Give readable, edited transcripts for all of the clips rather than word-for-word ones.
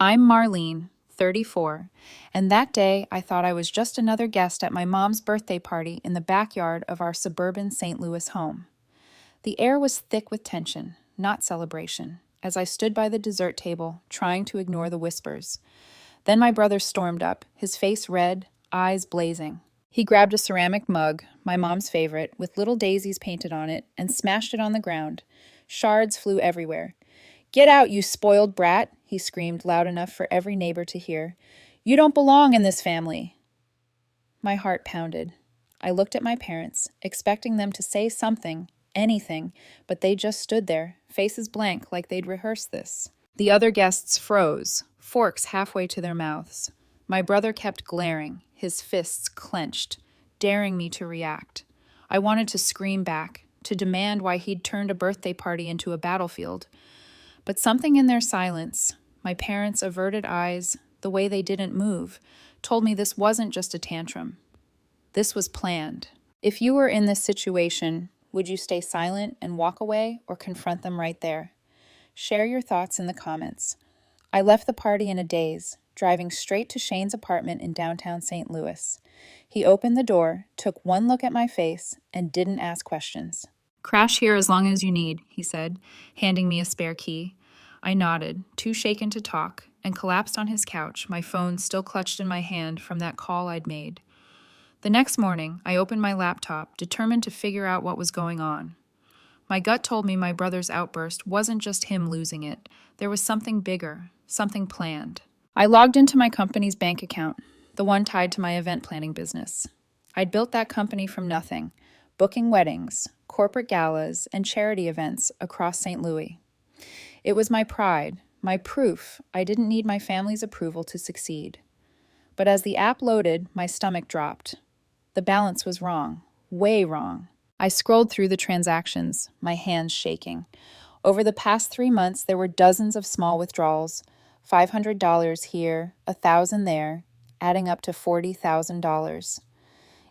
I'm Marlene, 34, and that day I thought I was just another guest at my mom's birthday party in the backyard of our suburban St. Louis home. The air was thick with tension, not celebration, as I stood by the dessert table, trying to ignore the whispers. Then my brother stormed up, his face red, eyes blazing. He grabbed a ceramic mug, my mom's favorite, with little daisies painted on it, and smashed it on the ground. Shards flew everywhere. "Get out, you spoiled brat," he screamed loud enough for every neighbor to hear. "You don't belong in this family." My heart pounded. I looked at my parents, expecting them to say something, anything, but they just stood there, faces blank like they'd rehearsed this. The other guests froze, forks halfway to their mouths. My brother kept glaring, his fists clenched, daring me to react. I wanted to scream back, to demand why he'd turned a birthday party into a battlefield. But something in their silence, my parents' averted eyes, the way they didn't move, told me this wasn't just a tantrum. This was planned. If you were in this situation, would you stay silent and walk away or confront them right there? Share your thoughts in the comments. I left the party in a daze, driving straight to Shane's apartment in downtown St. Louis. He opened the door, took one look at my face, and didn't ask questions. "Crash here as long as you need," he said, handing me a spare key. I nodded, too shaken to talk, and collapsed on his couch, my phone still clutched in my hand from that call I'd made. The next morning, I opened my laptop, determined to figure out what was going on. My gut told me my brother's outburst wasn't just him losing it. There was something bigger, something planned. I logged into my company's bank account, the one tied to my event planning business. I'd built that company from nothing, booking weddings, corporate galas, and charity events across St. Louis. It was my pride, my proof I didn't need my family's approval to succeed. But as the app loaded, my stomach dropped. The balance was wrong, way wrong. I scrolled through the transactions, my hands shaking. Over the past 3 months, there were dozens of small withdrawals, $500 here, $1,000 there, adding up to $40,000.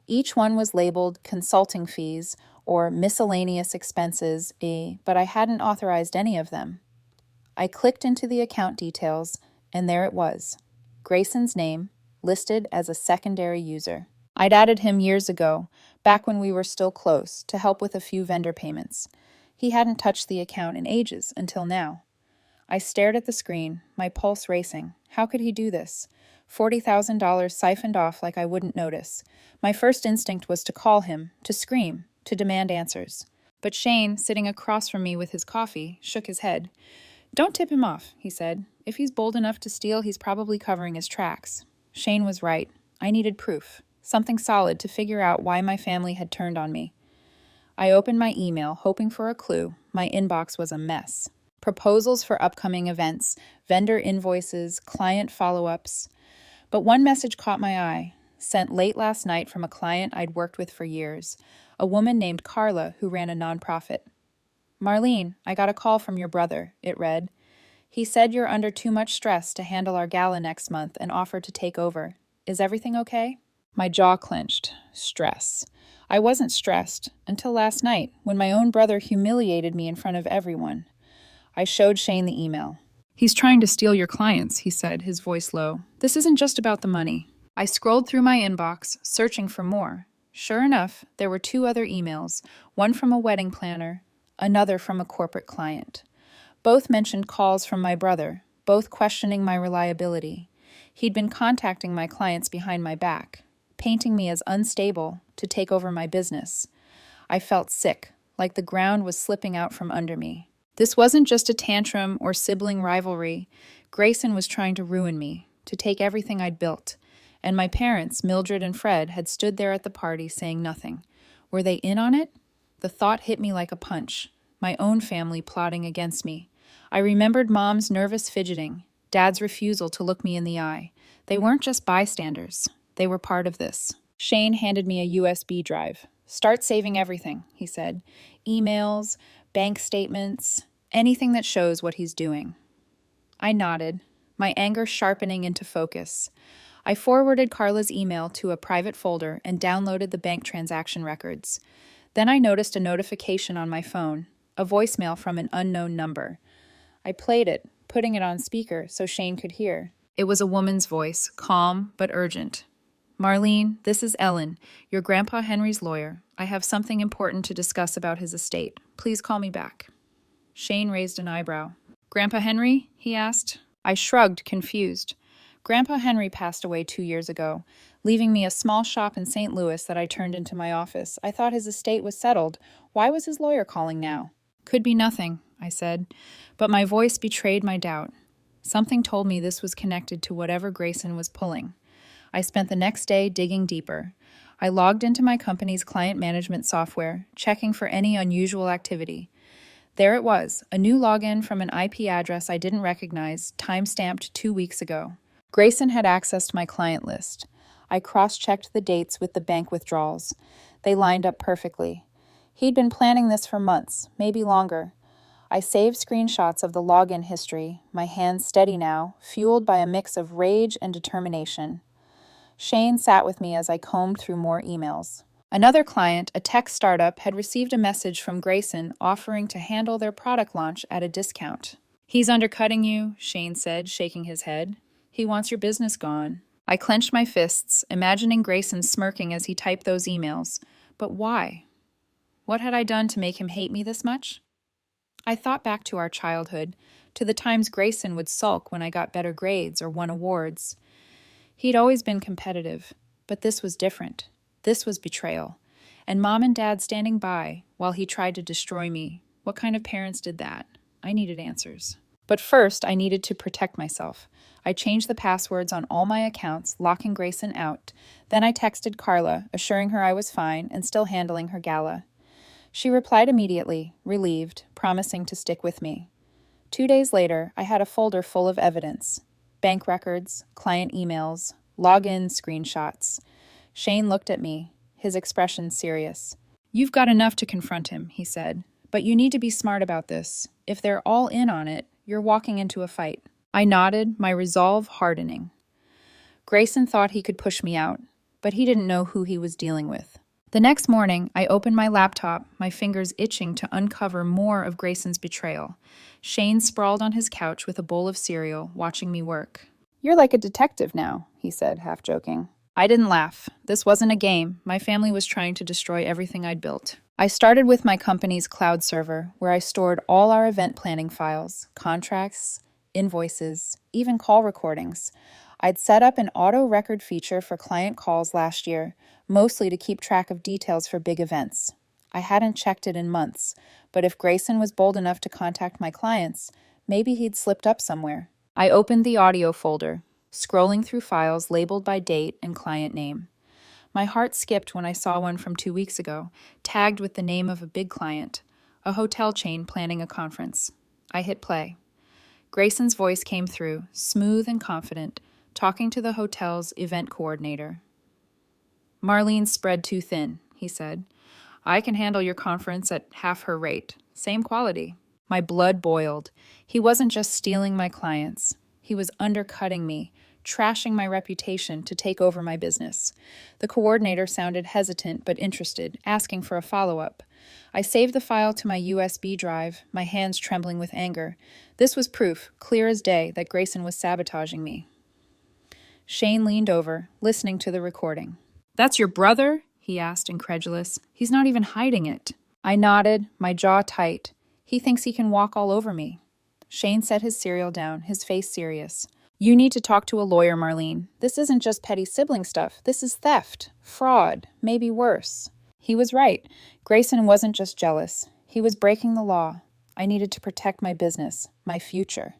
Each one was labeled consulting fees or miscellaneous expenses, but I hadn't authorized any of them. I clicked into the account details, and there it was. Grayson's name, listed as a secondary user. I'd added him years ago, back when we were still close, to help with a few vendor payments. He hadn't touched the account in ages, until now. I stared at the screen, my pulse racing. How could he do this? $40,000 siphoned off like I wouldn't notice. My first instinct was to call him, to scream, to demand answers. But Shane, sitting across from me with his coffee, shook his head. "Don't tip him off," he said. "If he's bold enough to steal, he's probably covering his tracks." Shane was right. I needed proof, something solid to figure out why my family had turned on me. I opened my email, hoping for a clue. My inbox was a mess. Proposals for upcoming events, vendor invoices, client follow-ups. But one message caught my eye, sent late last night from a client I'd worked with for years, a woman named Carla who ran a nonprofit. "Marlene, I got a call from your brother," it read. "He said you're under too much stress to handle our gala next month and offered to take over. Is everything okay?" My jaw clenched. Stress. I wasn't stressed until last night when my own brother humiliated me in front of everyone. I showed Shane the email. "He's trying to steal your clients," he said, his voice low. "This isn't just about the money." I scrolled through my inbox, searching for more. Sure enough, there were 2 other emails, one from a wedding planner, another from a corporate client. Both mentioned calls from my brother, both questioning my reliability. He'd been contacting my clients behind my back, painting me as unstable to take over my business. I felt sick, like the ground was slipping out from under me. This wasn't just a tantrum or sibling rivalry. Grayson was trying to ruin me, to take everything I'd built. And my parents, Mildred and Fred, had stood there at the party saying nothing. Were they in on it? The thought hit me like a punch. My own family plotting against me. I remembered Mom's nervous fidgeting, Dad's refusal to look me in the eye. They weren't just bystanders. They were part of this. Shane handed me a USB drive. "Start saving everything," he said. "Emails, bank statements, anything that shows what he's doing." I nodded, my anger sharpening into focus. I forwarded Carla's email to a private folder and downloaded the bank transaction records. Then I noticed a notification on my phone, a voicemail from an unknown number. I played it, putting it on speaker so Shane could hear. It was a woman's voice, calm but urgent. Marlene, this is Ellen, your Grandpa Henry's lawyer. I have something important to discuss about his estate. Please call me back. Shane raised an eyebrow. Grandpa Henry? He asked. I shrugged, confused. Grandpa Henry passed away 2 years ago, leaving me a small shop in St. Louis that I turned into my office. I thought his estate was settled. Why was his lawyer calling now? Could be nothing, I said, but my voice betrayed my doubt. Something told me this was connected to whatever Grayson was pulling. I spent the next day digging deeper. I logged into my company's client management software, checking for any unusual activity. There it was, a new login from an IP address I didn't recognize, time-stamped 2 weeks ago. Grayson had accessed my client list. I cross-checked the dates with the bank withdrawals. They lined up perfectly. He'd been planning this for months, maybe longer. I saved screenshots of the login history, my hands steady now, fueled by a mix of rage and determination. Shane sat with me as I combed through more emails. Another client, a tech startup, had received a message from Grayson offering to handle their product launch at a discount. He's undercutting you, Shane said, shaking his head. He wants your business gone. I clenched my fists, imagining Grayson smirking as he typed those emails. But why? What had I done to make him hate me this much? I thought back to our childhood, to the times Grayson would sulk when I got better grades or won awards. He'd always been competitive, but this was different. This was betrayal. And Mom and Dad standing by while he tried to destroy me. What kind of parents did that? I needed answers. But first, I needed to protect myself. I changed the passwords on all my accounts, locking Grayson out. Then I texted Carla, assuring her I was fine and still handling her gala. She replied immediately, relieved, promising to stick with me. 2 days later, I had a folder full of evidence. Bank records, client emails, login screenshots. Shane looked at me, his expression serious. You've got enough to confront him, he said, but you need to be smart about this. If they're all in on it, you're walking into a fight. I nodded, my resolve hardening. Grayson thought he could push me out, but he didn't know who he was dealing with. The next morning, I opened my laptop, my fingers itching to uncover more of Grayson's betrayal. Shane sprawled on his couch with a bowl of cereal, watching me work. You're like a detective now, he said, half joking. I didn't laugh. This wasn't a game. My family was trying to destroy everything I'd built. I started with my company's cloud server, where I stored all our event planning files, contracts, invoices, even call recordings. I'd set up an auto record feature for client calls last year, mostly to keep track of details for big events. I hadn't checked it in months, but if Grayson was bold enough to contact my clients, maybe he'd slipped up somewhere. I opened the audio folder, scrolling through files labeled by date and client name. My heart skipped when I saw one from 2 weeks ago, tagged with the name of a big client, a hotel chain planning a conference. I hit play. Grayson's voice came through, smooth and confident, talking to the hotel's event coordinator. Marlene's spread too thin, he said. I can handle your conference at half her rate. Same quality. My blood boiled. He wasn't just stealing my clients. He was undercutting me, trashing my reputation to take over my business. The coordinator sounded hesitant but interested, asking for a follow-up. I saved the file to my USB drive, my hands trembling with anger. This was proof, clear as day, that Grayson was sabotaging me. Shane leaned over, listening to the recording. That's your brother? He asked, incredulous. He's not even hiding it. I nodded, my jaw tight. He thinks he can walk all over me. Shane set his cereal down, his face serious. You need to talk to a lawyer, Marlene. This isn't just petty sibling stuff. This is theft, fraud, maybe worse. He was right. Grayson wasn't just jealous. He was breaking the law. I needed to protect my business, my future.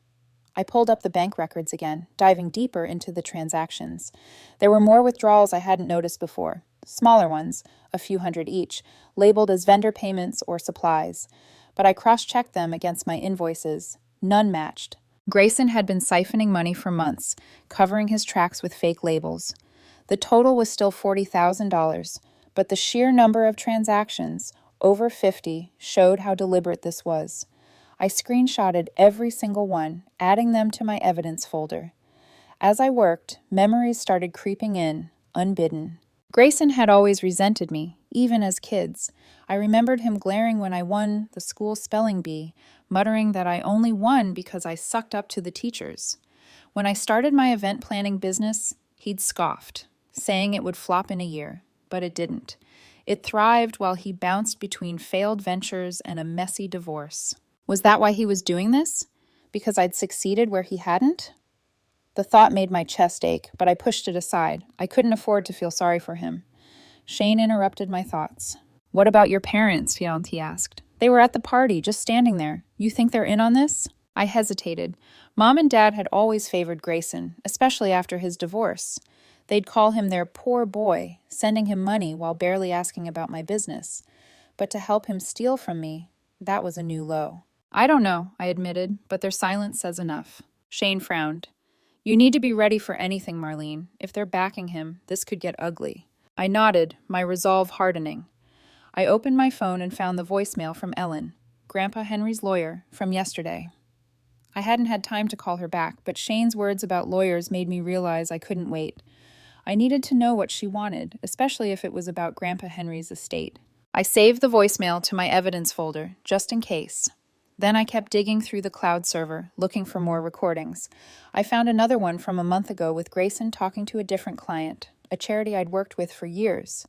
I pulled up the bank records again, diving deeper into the transactions. There were more withdrawals I hadn't noticed before. Smaller ones, a few hundred each, labeled as vendor payments or supplies. But I cross-checked them against my invoices. None matched. Grayson had been siphoning money for months, covering his tracks with fake labels. The total was still $40,000, but the sheer number of transactions, over 50, showed how deliberate this was. I screenshotted every single one, adding them to my evidence folder. As I worked, memories started creeping in, unbidden. Grayson had always resented me, even as kids. I remembered him glaring when I won the school spelling bee, muttering that I only won because I sucked up to the teachers. When I started my event planning business, he'd scoffed, saying it would flop in a year, but it didn't. It thrived while he bounced between failed ventures and a messy divorce. Was that why he was doing this? Because I'd succeeded where he hadn't? The thought made my chest ache, but I pushed it aside. I couldn't afford to feel sorry for him. Shane interrupted my thoughts. "What about your parents?" he asked. "They were at the party, just standing there. You think they're in on this?" I hesitated. Mom and Dad had always favored Grayson, especially after his divorce. They'd call him their poor boy, sending him money while barely asking about my business. But to help him steal from me, that was a new low. "I don't know," I admitted, but their silence says enough. Shane frowned. "You need to be ready for anything, Marlene. If they're backing him, this could get ugly." I nodded, my resolve hardening. I opened my phone and found the voicemail from Ellen, Grandpa Henry's lawyer, from yesterday. I hadn't had time to call her back, but Shane's words about lawyers made me realize I couldn't wait. I needed to know what she wanted, especially if it was about Grandpa Henry's estate. I saved the voicemail to my evidence folder, just in case. Then I kept digging through the cloud server, looking for more recordings. I found another one from a month ago with Grayson talking to a different client, a charity I'd worked with for years.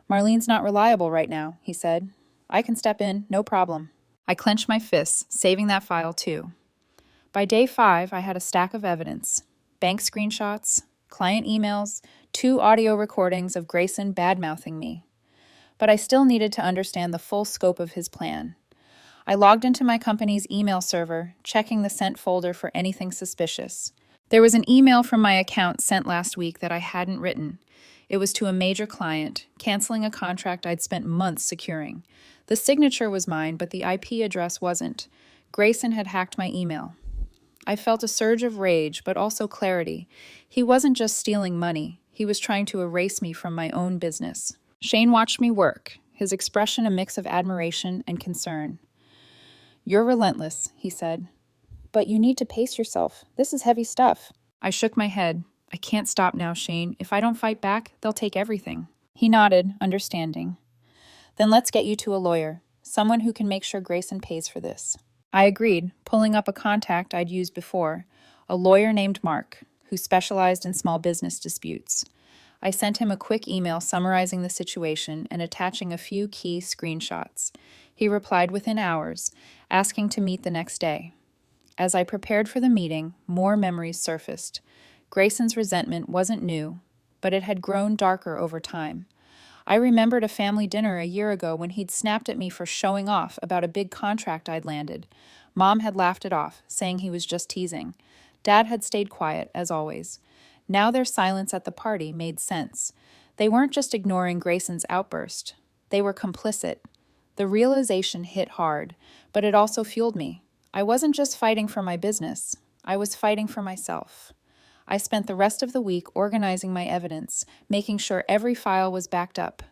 "Marlene's not reliable right now," he said. "I can step in, no problem." I clenched my fists, saving that file too. By day 5, I had a stack of evidence. Bank screenshots, client emails, 2 audio recordings of Grayson bad-mouthing me. But I still needed to understand the full scope of his plan. I logged into my company's email server, checking the sent folder for anything suspicious. There was an email from my account sent last week that I hadn't written. It was to a major client, canceling a contract I'd spent months securing. The signature was mine, but the IP address wasn't. Grayson had hacked my email. I felt a surge of rage, but also clarity. He wasn't just stealing money. He was trying to erase me from my own business. Shane watched me work, his expression a mix of admiration and concern. "You're relentless," he said. "But you need to pace yourself. This is heavy stuff." I shook my head. "I can't stop now, Shane. If I don't fight back, they'll take everything." He nodded, understanding. "Then let's get you to a lawyer, someone who can make sure Grayson pays for this." I agreed, pulling up a contact I'd used before, a lawyer named Mark, who specialized in small business disputes. I sent him a quick email summarizing the situation and attaching a few key screenshots. He replied within hours, asking to meet the next day. As I prepared for the meeting, more memories surfaced. Grayson's resentment wasn't new, but it had grown darker over time. I remembered a family dinner a year ago when he'd snapped at me for showing off about a big contract I'd landed. Mom had laughed it off, saying he was just teasing. Dad had stayed quiet, as always. Now their silence at the party made sense. They weren't just ignoring Grayson's outburst. They were complicit. The realization hit hard, but it also fueled me. I wasn't just fighting for my business. I was fighting for myself. I spent the rest of the week organizing my evidence, making sure every file was backed up.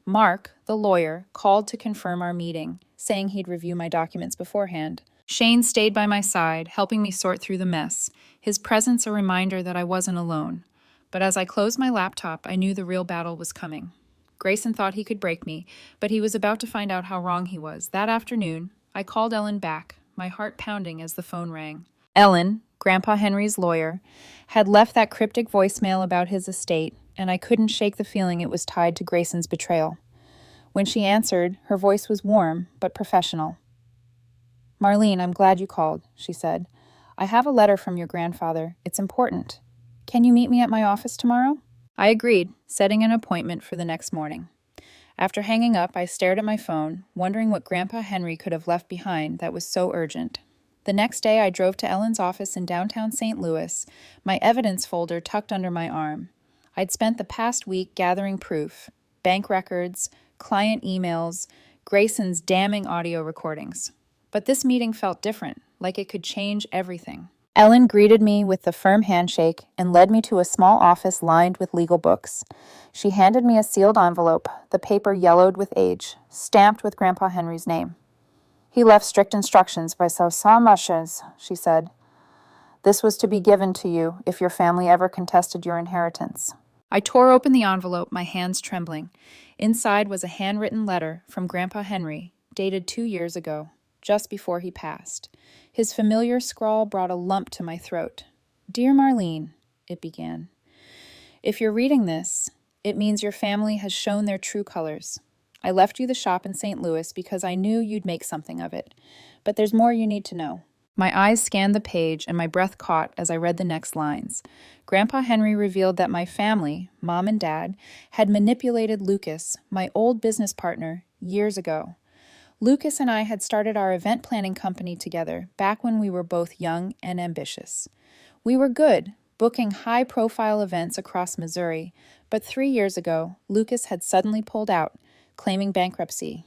Mark, the lawyer, called to confirm our meeting, saying he'd review my documents beforehand. Shane stayed by my side, helping me sort through the mess, his presence a reminder that I wasn't alone. But as I closed my laptop, I knew the real battle was coming. Grayson thought he could break me, but he was about to find out how wrong he was. That afternoon, I called Ellen back, my heart pounding as the phone rang. Ellen, Grandpa Henry's lawyer, had left that cryptic voicemail about his estate, and I couldn't shake the feeling it was tied to Grayson's betrayal. When she answered, her voice was warm but professional. "Marlene, I'm glad you called," she said. "I have a letter from your grandfather. It's important. Can you meet me at my office tomorrow?" I agreed, setting an appointment for the next morning. After hanging up, I stared at my phone, wondering what Grandpa Henry could have left behind that was so urgent. The next day, I drove to Ellen's office in downtown St. Louis, my evidence folder tucked under my arm. I'd spent the past week gathering proof, bank records, client emails, Grayson's damning audio recordings. But this meeting felt different, like it could change everything. Ellen greeted me with a firm handshake and led me to a small office lined with legal books. She handed me a sealed envelope, the paper yellowed with age, stamped with Grandpa Henry's name. "He left strict instructions by sabotage," she said. "This was to be given to you if your family ever contested your inheritance." I tore open the envelope, my hands trembling. Inside was a handwritten letter from Grandpa Henry, dated 2 years ago. just before he passed. His familiar scrawl brought a lump to my throat. "Dear Marlene," it began. "If you're reading this, it means your family has shown their true colors. I left you the shop in St. Louis because I knew you'd make something of it. But there's more you need to know." My eyes scanned the page and my breath caught as I read the next lines. Grandpa Henry revealed that my family, Mom and Dad, had manipulated Lucas, my old business partner, years ago. Lucas and I had started our event planning company together back when we were both young and ambitious. We were good, booking high-profile events across Missouri, but 3 years ago, Lucas had suddenly pulled out, claiming bankruptcy.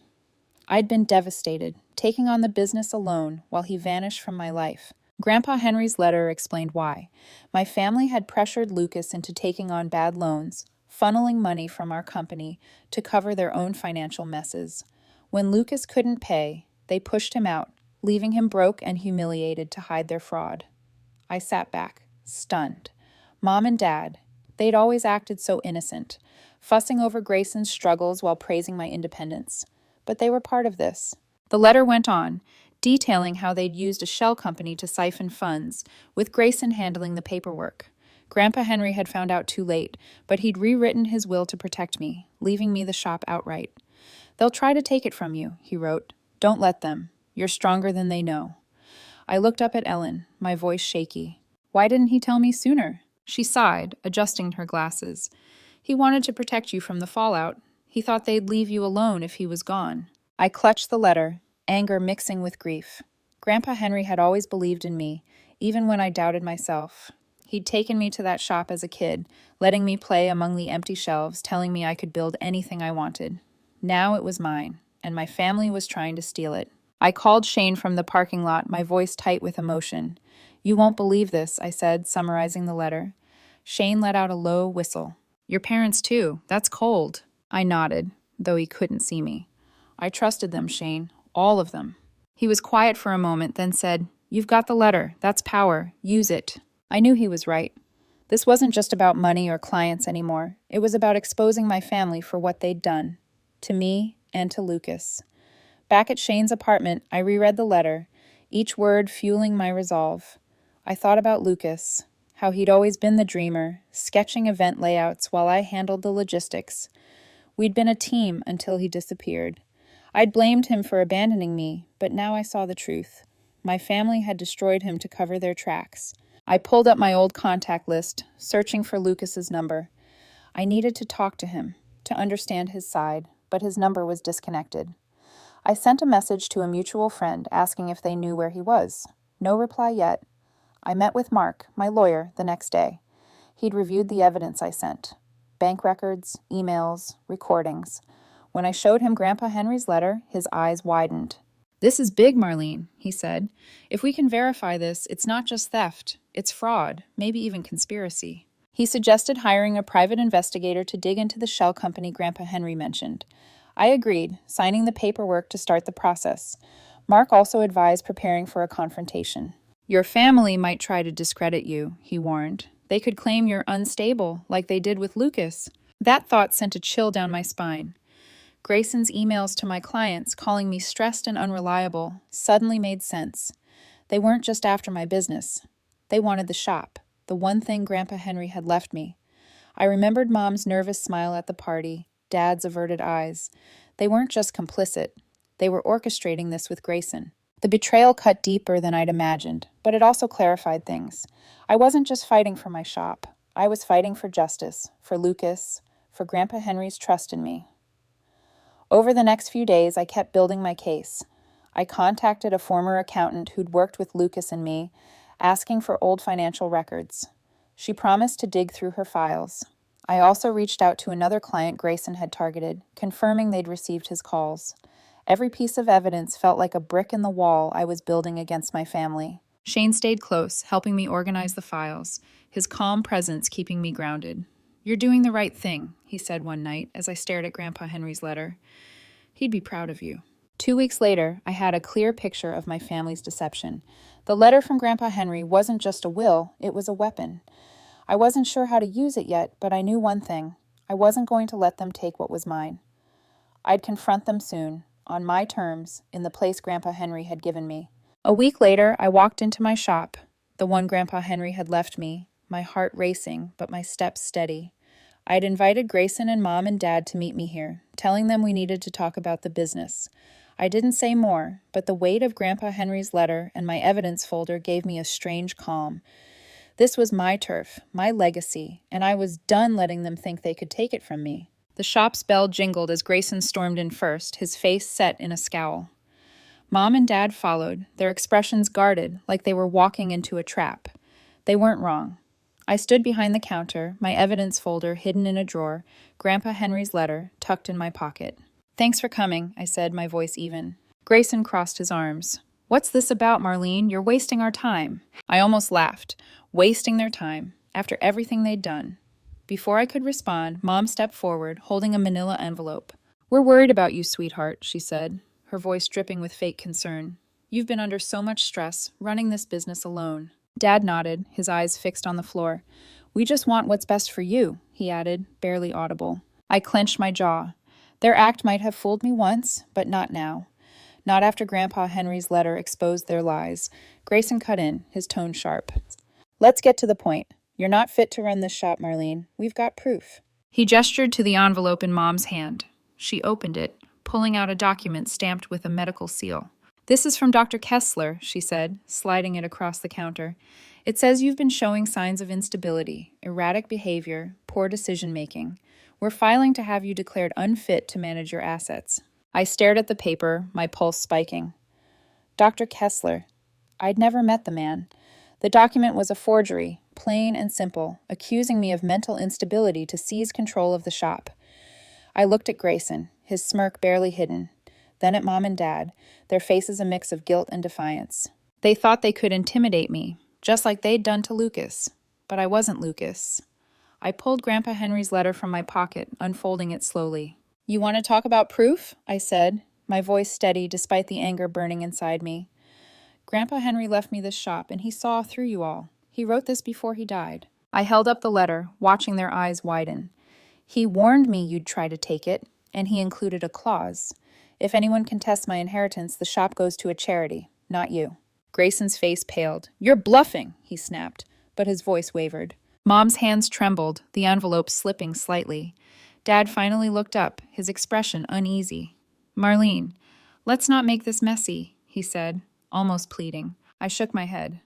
I'd been devastated, taking on the business alone while he vanished from my life. Grandpa Henry's letter explained why. My family had pressured Lucas into taking on bad loans, funneling money from our company to cover their own financial messes. When Lucas couldn't pay, they pushed him out, leaving him broke and humiliated to hide their fraud. I sat back, stunned. Mom and Dad, they'd always acted so innocent, fussing over Grayson's struggles while praising my independence. But they were part of this. The letter went on, detailing how they'd used a shell company to siphon funds, with Grayson handling the paperwork. Grandpa Henry had found out too late, but he'd rewritten his will to protect me, leaving me the shop outright. "They'll try to take it from you," he wrote. "Don't let them. You're stronger than they know." I looked up at Ellen, my voice shaky. "Why didn't he tell me sooner?" She sighed, adjusting her glasses. "He wanted to protect you from the fallout. He thought they'd leave you alone if he was gone." I clutched the letter, anger mixing with grief. Grandpa Henry had always believed in me, even when I doubted myself. He'd taken me to that shop as a kid, letting me play among the empty shelves, telling me I could build anything I wanted. Now it was mine, and my family was trying to steal it. I called Shane from the parking lot, my voice tight with emotion. "You won't believe this," I said, summarizing the letter. Shane let out a low whistle. "Your parents too. That's cold." I nodded, though he couldn't see me. "I trusted them, Shane. All of them." He was quiet for a moment, then said, "You've got the letter. That's power. Use it." I knew he was right. This wasn't just about money or clients anymore. It was about exposing my family for what they'd done. To me and to Lucas. Back at Shane's apartment, I reread the letter, each word fueling my resolve. I thought about Lucas, how he'd always been the dreamer, sketching event layouts while I handled the logistics. We'd been a team until he disappeared. I'd blamed him for abandoning me, but now I saw the truth. My family had destroyed him to cover their tracks. I pulled up my old contact list, searching for Lucas's number. I needed to talk to him, to understand his side, but his number was disconnected. I sent a message to a mutual friend asking if they knew where he was. No reply yet. I met with Mark, my lawyer, the next day. He'd reviewed the evidence I sent. Bank records, emails, recordings. When I showed him Grandpa Henry's letter, his eyes widened. "This is big, Marlene," he said. "If we can verify this, it's not just theft. It's fraud, maybe even conspiracy." He suggested hiring a private investigator to dig into the shell company Grandpa Henry mentioned. I agreed, signing the paperwork to start the process. Mark also advised preparing for a confrontation. "Your family might try to discredit you," he warned. "They could claim you're unstable, like they did with Lucas." That thought sent a chill down my spine. Grayson's emails to my clients, calling me stressed and unreliable, suddenly made sense. They weren't just after my business. They wanted the shop, the one thing Grandpa Henry had left me. I remembered Mom's nervous smile at the party, Dad's averted eyes. They weren't just complicit. They were orchestrating this with Grayson. The betrayal cut deeper than I'd imagined, but it also clarified things. I wasn't just fighting for my shop. I was fighting for justice, for Lucas, for Grandpa Henry's trust in me. Over the next few days, I kept building my case. I contacted a former accountant who'd worked with Lucas and me, asking for old financial records. She promised to dig through her files. I also reached out to another client Grayson had targeted, confirming they'd received his calls. Every piece of evidence felt like a brick in the wall I was building against my family. Shane stayed close, helping me organize the files, his calm presence keeping me grounded. "You're doing the right thing," he said one night as I stared at Grandpa Henry's letter. "He'd be proud of you." 2 weeks later, I had a clear picture of my family's deception. The letter from Grandpa Henry wasn't just a will, it was a weapon. I wasn't sure how to use it yet, but I knew one thing. I wasn't going to let them take what was mine. I'd confront them soon, on my terms, in the place Grandpa Henry had given me. A week later, I walked into my shop, the one Grandpa Henry had left me, my heart racing, but my steps steady. I had invited Grayson and Mom and Dad to meet me here, telling them we needed to talk about the business. I didn't say more, but the weight of Grandpa Henry's letter and my evidence folder gave me a strange calm. This was my turf, my legacy, and I was done letting them think they could take it from me. The shop's bell jingled as Grayson stormed in first, his face set in a scowl. Mom and Dad followed, their expressions guarded, like they were walking into a trap. They weren't wrong. I stood behind the counter, my evidence folder hidden in a drawer, Grandpa Henry's letter tucked in my pocket. "Thanks for coming," I said, my voice even. Grayson crossed his arms. "What's this about, Marlene? You're wasting our time." I almost laughed. Wasting their time, after everything they'd done. Before I could respond, Mom stepped forward, holding a manila envelope. "We're worried about you, sweetheart," she said, her voice dripping with fake concern. "You've been under so much stress, running this business alone." Dad nodded, his eyes fixed on the floor. "We just want what's best for you," he added, barely audible. I clenched my jaw. Their act might have fooled me once, but not now. Not after Grandpa Henry's letter exposed their lies. Grayson cut in, his tone sharp. "Let's get to the point. You're not fit to run this shop, Marlene. We've got proof." He gestured to the envelope in Mom's hand. She opened it, pulling out a document stamped with a medical seal. "This is from Dr. Kessler," she said, sliding it across the counter. "It says you've been showing signs of instability, erratic behavior, poor decision-making. We're filing to have you declared unfit to manage your assets." I stared at the paper, my pulse spiking. Dr. Kessler. I'd never met the man. The document was a forgery, plain and simple, accusing me of mental instability to seize control of the shop. I looked at Grayson, his smirk barely hidden, then at Mom and Dad, their faces a mix of guilt and defiance. They thought they could intimidate me, just like they'd done to Lucas. But I wasn't Lucas. I pulled Grandpa Henry's letter from my pocket, unfolding it slowly. "You want to talk about proof?" I said, my voice steady despite the anger burning inside me. "Grandpa Henry left me this shop, and he saw through you all. He wrote this before he died." I held up the letter, watching their eyes widen. "He warned me you'd try to take it, and he included a clause. If anyone contests my inheritance, the shop goes to a charity, not you." Grayson's face paled. "You're bluffing," he snapped, but his voice wavered. Mom's hands trembled, the envelope slipping slightly. Dad finally looked up, his expression uneasy. "Marlene, let's not make this messy," he said, almost pleading. I shook my head.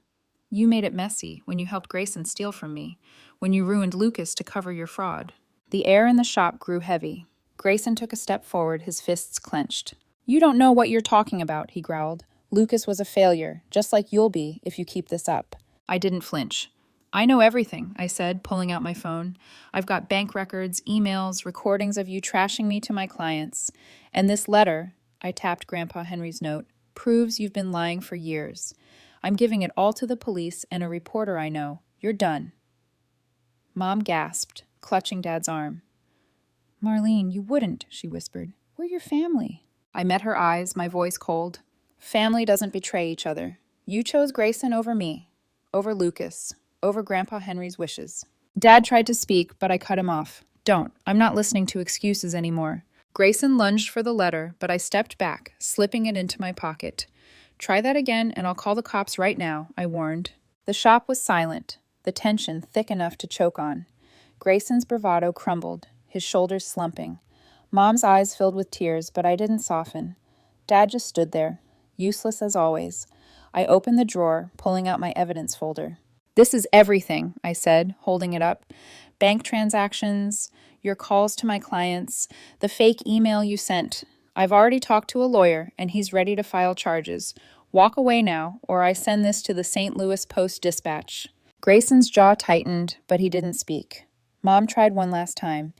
"You made it messy when you helped Grayson steal from me, when you ruined Lucas to cover your fraud." The air in the shop grew heavy. Grayson took a step forward, his fists clenched. "You don't know what you're talking about," he growled. "Lucas was a failure, just like you'll be if you keep this up." I didn't flinch. "I know everything," I said, pulling out my phone. "I've got bank records, emails, recordings of you trashing me to my clients. And this letter," I tapped Grandpa Henry's note, "proves you've been lying for years. I'm giving it all to the police and a reporter I know. You're done." Mom gasped, clutching Dad's arm. "Marlene, you wouldn't," she whispered. "We're your family." I met her eyes, my voice cold. "Family doesn't betray each other. You chose Grayson over me, over Lucas, over Grandpa Henry's wishes." Dad tried to speak, but I cut him off. "Don't. I'm not listening to excuses anymore." Grayson lunged for the letter, but I stepped back, slipping it into my pocket. "Try that again, and I'll call the cops right now," I warned. The shop was silent, the tension thick enough to choke on. Grayson's bravado crumbled, his shoulders slumping. Mom's eyes filled with tears, but I didn't soften. Dad just stood there, useless as always. I opened the drawer, pulling out my evidence folder. "This is everything," I said, holding it up. "Bank transactions, your calls to my clients, the fake email you sent. I've already talked to a lawyer, and he's ready to file charges. Walk away now, or I send this to the St. Louis Post-Dispatch." Grayson's jaw tightened, but he didn't speak. Mom tried one last time.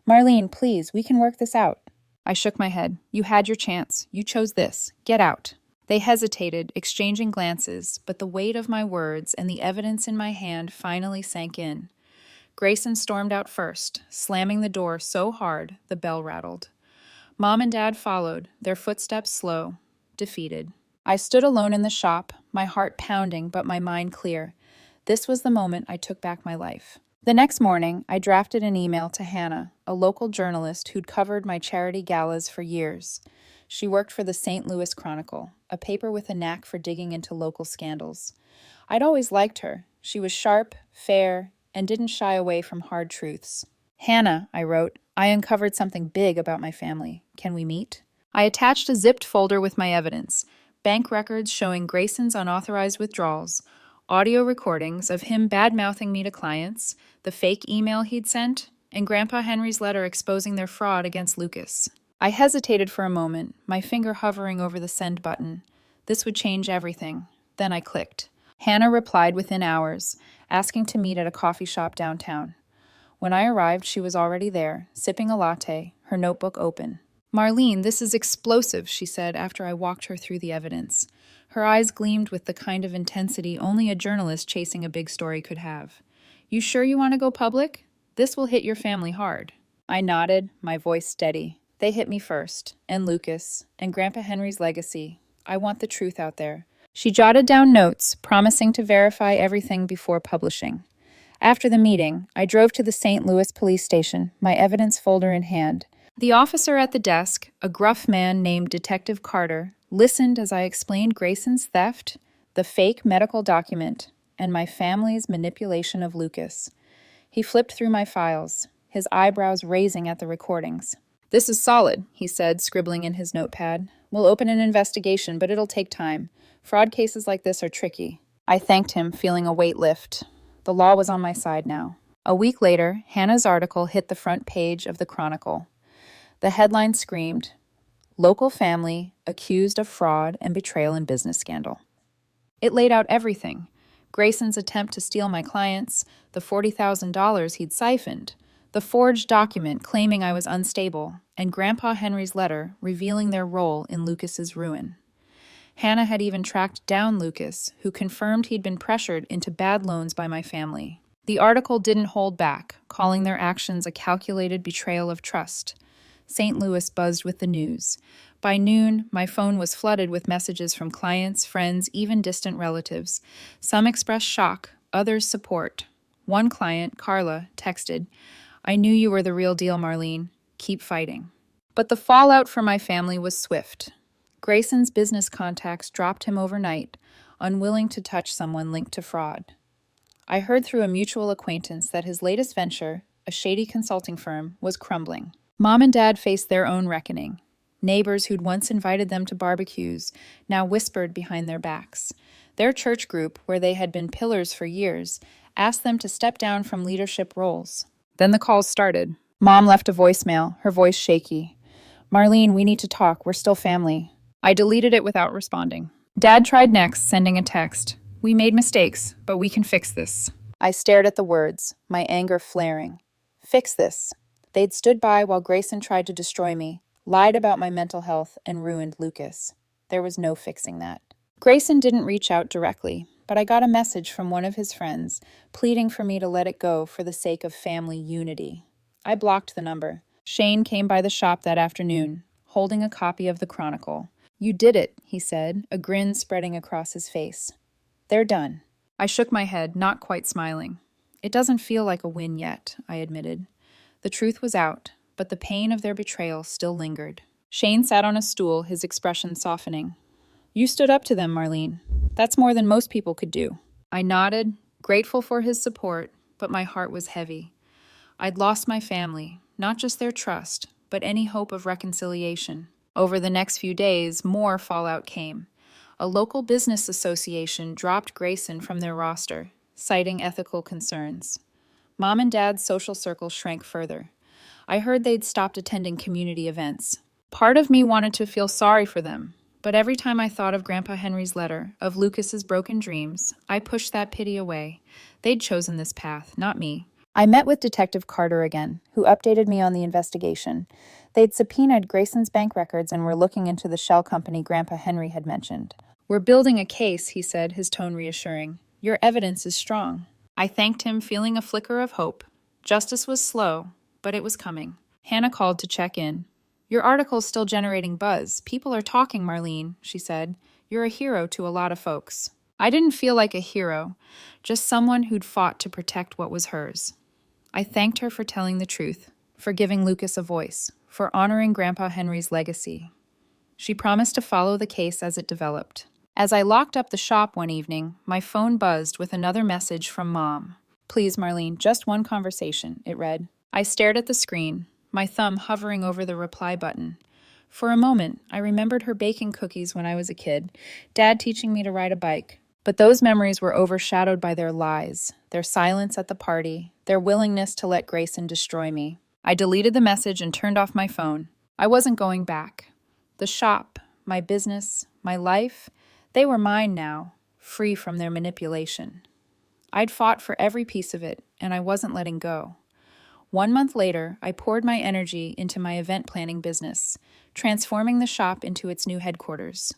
"Marlene, please, we can work this out." I shook my head. "You had your chance. You chose this. Get out." They hesitated, exchanging glances, but the weight of my words and the evidence in my hand finally sank in. Grayson stormed out first, slamming the door so hard the bell rattled. Mom and Dad followed, their footsteps slow, defeated. I stood alone in the shop, my heart pounding but my mind clear. This was the moment I took back my life. The next morning, I drafted an email to Hannah, a local journalist who'd covered my charity galas for years. She worked for the St. Louis Chronicle, a paper with a knack for digging into local scandals. I'd always liked her. She was sharp, fair, and didn't shy away from hard truths. "Hannah," I wrote, "I uncovered something big about my family. Can we meet?" I attached a zipped folder with my evidence: bank records showing Grayson's unauthorized withdrawals, audio recordings of him bad-mouthing me to clients, the fake email he'd sent, and Grandpa Henry's letter exposing their fraud against Lucas. I hesitated for a moment, my finger hovering over the send button. This would change everything. Then I clicked. Hannah replied within hours, asking to meet at a coffee shop downtown. When I arrived, she was already there, sipping a latte, her notebook open. "Marlene, this is explosive," she said after I walked her through the evidence. Her eyes gleamed with the kind of intensity only a journalist chasing a big story could have. "You sure you want to go public? This will hit your family hard." I nodded, my voice steady. "They hit me first, and Lucas, and Grandpa Henry's legacy. I want the truth out there." She jotted down notes, promising to verify everything before publishing. After the meeting, I drove to the St. Louis police station, my evidence folder in hand. The officer at the desk, a gruff man named Detective Carter, listened as I explained Grayson's theft, the fake medical document, and my family's manipulation of Lucas. He flipped through my files, his eyebrows raising at the recordings. "This is solid," he said, scribbling in his notepad. "We'll open an investigation, but it'll take time. Fraud cases like this are tricky." I thanked him, feeling a weight lift. The law was on my side now. A week later, Hannah's article hit the front page of the Chronicle. The headline screamed, "Local family accused of fraud and betrayal in business scandal." It laid out everything: Grayson's attempt to steal my clients, the $40,000 he'd siphoned, the forged document claiming I was unstable, and Grandpa Henry's letter revealing their role in Lucas's ruin. Hannah had even tracked down Lucas, who confirmed he'd been pressured into bad loans by my family. The article didn't hold back, calling their actions a calculated betrayal of trust. St. Louis buzzed with the news. By noon, my phone was flooded with messages from clients, friends, even distant relatives. Some expressed shock, others support. One client, Carla, texted, "I knew you were the real deal, Marlene. Keep fighting." But the fallout for my family was swift. Grayson's business contacts dropped him overnight, unwilling to touch someone linked to fraud. I heard through a mutual acquaintance that his latest venture, a shady consulting firm, was crumbling. Mom and Dad faced their own reckoning. Neighbors who'd once invited them to barbecues now whispered behind their backs. Their church group, where they had been pillars for years, asked them to step down from leadership roles. Then the calls started. Mom left a voicemail, her voice shaky. "Marlene, we need to talk. We're still family." I deleted it without responding. Dad tried next, sending a text. "We made mistakes, but we can fix this." I stared at the words, my anger flaring. Fix this. They'd stood by while Grayson tried to destroy me, lied about my mental health, and ruined Lucas. There was no fixing that. Grayson didn't reach out directly, but I got a message from one of his friends, pleading for me to let it go for the sake of family unity. I blocked the number. Shane came by the shop that afternoon, holding a copy of the Chronicle. "You did it," he said, a grin spreading across his face. "They're done." I shook my head, not quite smiling. "It doesn't feel like a win yet," I admitted. The truth was out, but the pain of their betrayal still lingered. Shane sat on a stool, his expression softening. "You stood up to them, Marlene. That's more than most people could do." I nodded, grateful for his support, but my heart was heavy. I'd lost my family, not just their trust, but any hope of reconciliation. Over the next few days, more fallout came. A local business association dropped Grayson from their roster, citing ethical concerns. Mom and Dad's social circle shrank further. I heard they'd stopped attending community events. Part of me wanted to feel sorry for them, but every time I thought of Grandpa Henry's letter, of Lucas's broken dreams, I pushed that pity away. They'd chosen this path, not me. I met with Detective Carter again, who updated me on the investigation. They'd subpoenaed Grayson's bank records and were looking into the shell company Grandpa Henry had mentioned. "We're building a case," he said, his tone reassuring. "Your evidence is strong." I thanked him, feeling a flicker of hope. Justice was slow, but it was coming. Hannah called to check in. "Your article's still generating buzz. People are talking, Marlene," she said. "You're a hero to a lot of folks." I didn't feel like a hero, just someone who'd fought to protect what was hers. I thanked her for telling the truth, for giving Lucas a voice, for honoring Grandpa Henry's legacy. She promised to follow the case as it developed. As I locked up the shop one evening, my phone buzzed with another message from Mom. "Please, Marlene, just one conversation," it read. I stared at the screen, my thumb hovering over the reply button. For a moment, I remembered her baking cookies when I was a kid, Dad teaching me to ride a bike. But those memories were overshadowed by their lies, their silence at the party, their willingness to let Grayson destroy me. I deleted the message and turned off my phone. I wasn't going back. The shop, my business, my life, they were mine now, free from their manipulation. I'd fought for every piece of it, and I wasn't letting go. 1 month later, I poured my energy into my event planning business, transforming the shop into its new headquarters.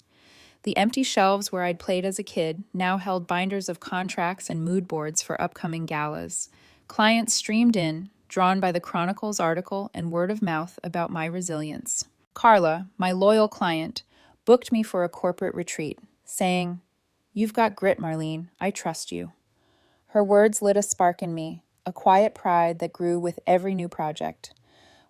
The empty shelves where I'd played as a kid now held binders of contracts and mood boards for upcoming galas. Clients streamed in, drawn by the Chronicle's article and word of mouth about my resilience. Carla, my loyal client, booked me for a corporate retreat, saying, "You've got grit, Marlene. I trust you." Her words lit a spark in me, a quiet pride that grew with every new project.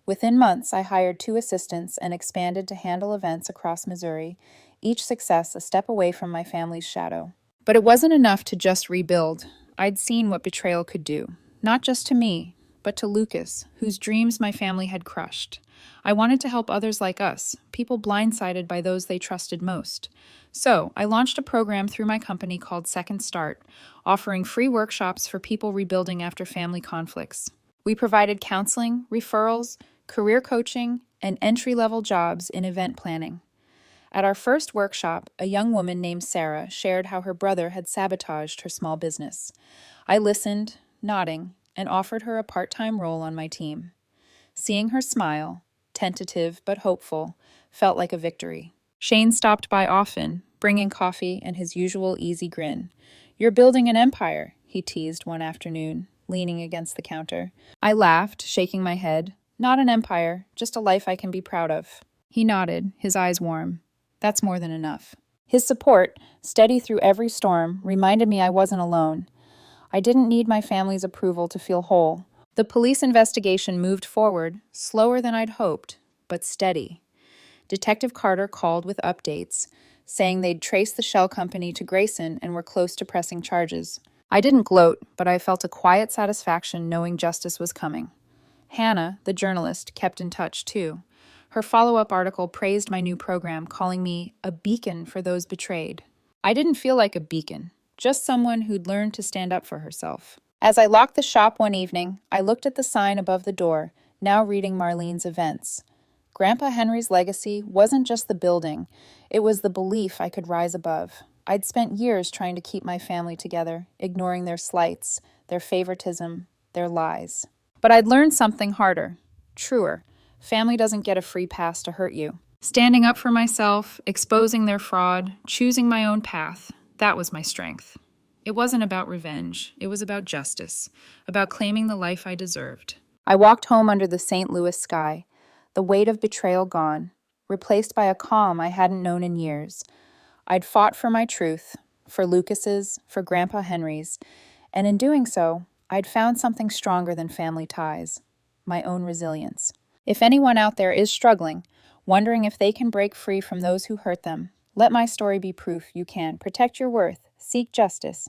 Within months, I hired 2 assistants and expanded to handle events across Missouri, each success a step away from my family's shadow. But it wasn't enough to just rebuild. I'd seen what betrayal could do, not just to me, but to Lucas, whose dreams my family had crushed. I wanted to help others like us, people blindsided by those they trusted most. So, I launched a program through my company called Second Start, offering free workshops for people rebuilding after family conflicts. We provided counseling, referrals, career coaching, and entry-level jobs in event planning. At our first workshop, a young woman named Sarah shared how her brother had sabotaged her small business. I listened, nodding, and offered her a part-time role on my team. Seeing her smile, tentative but hopeful, felt like a victory. Shane stopped by often, bringing coffee and his usual easy grin. "You're building an empire," he teased one afternoon, leaning against the counter. I laughed, shaking my head. "Not an empire, just a life I can be proud of." He nodded, his eyes warm. "That's more than enough." His support, steady through every storm, reminded me I wasn't alone. I didn't need my family's approval to feel whole. The police investigation moved forward, slower than I'd hoped, but steady. Detective Carter called with updates, saying they'd traced the shell company to Grayson and were close to pressing charges. I didn't gloat, but I felt a quiet satisfaction knowing justice was coming. Hannah, the journalist, kept in touch too. Her follow-up article praised my new program, calling me a beacon for those betrayed. I didn't feel like a beacon, just someone who'd learned to stand up for herself. As I locked the shop one evening, I looked at the sign above the door, now reading Marlene's events. Grandpa Henry's legacy wasn't just the building, it was the belief I could rise above. I'd spent years trying to keep my family together, ignoring their slights, their favoritism, their lies. But I'd learned something harder, truer. Family doesn't get a free pass to hurt you. Standing up for myself, exposing their fraud, choosing my own path, that was my strength. It wasn't about revenge, it was about justice, about claiming the life I deserved. I walked home under the St. Louis sky, the weight of betrayal gone, replaced by a calm I hadn't known in years. I'd fought for my truth, for Lucas's, for Grandpa Henry's, and in doing so, I'd found something stronger than family ties, my own resilience. If anyone out there is struggling, wondering if they can break free from those who hurt them, let my story be proof you can. Protect your worth, seek justice,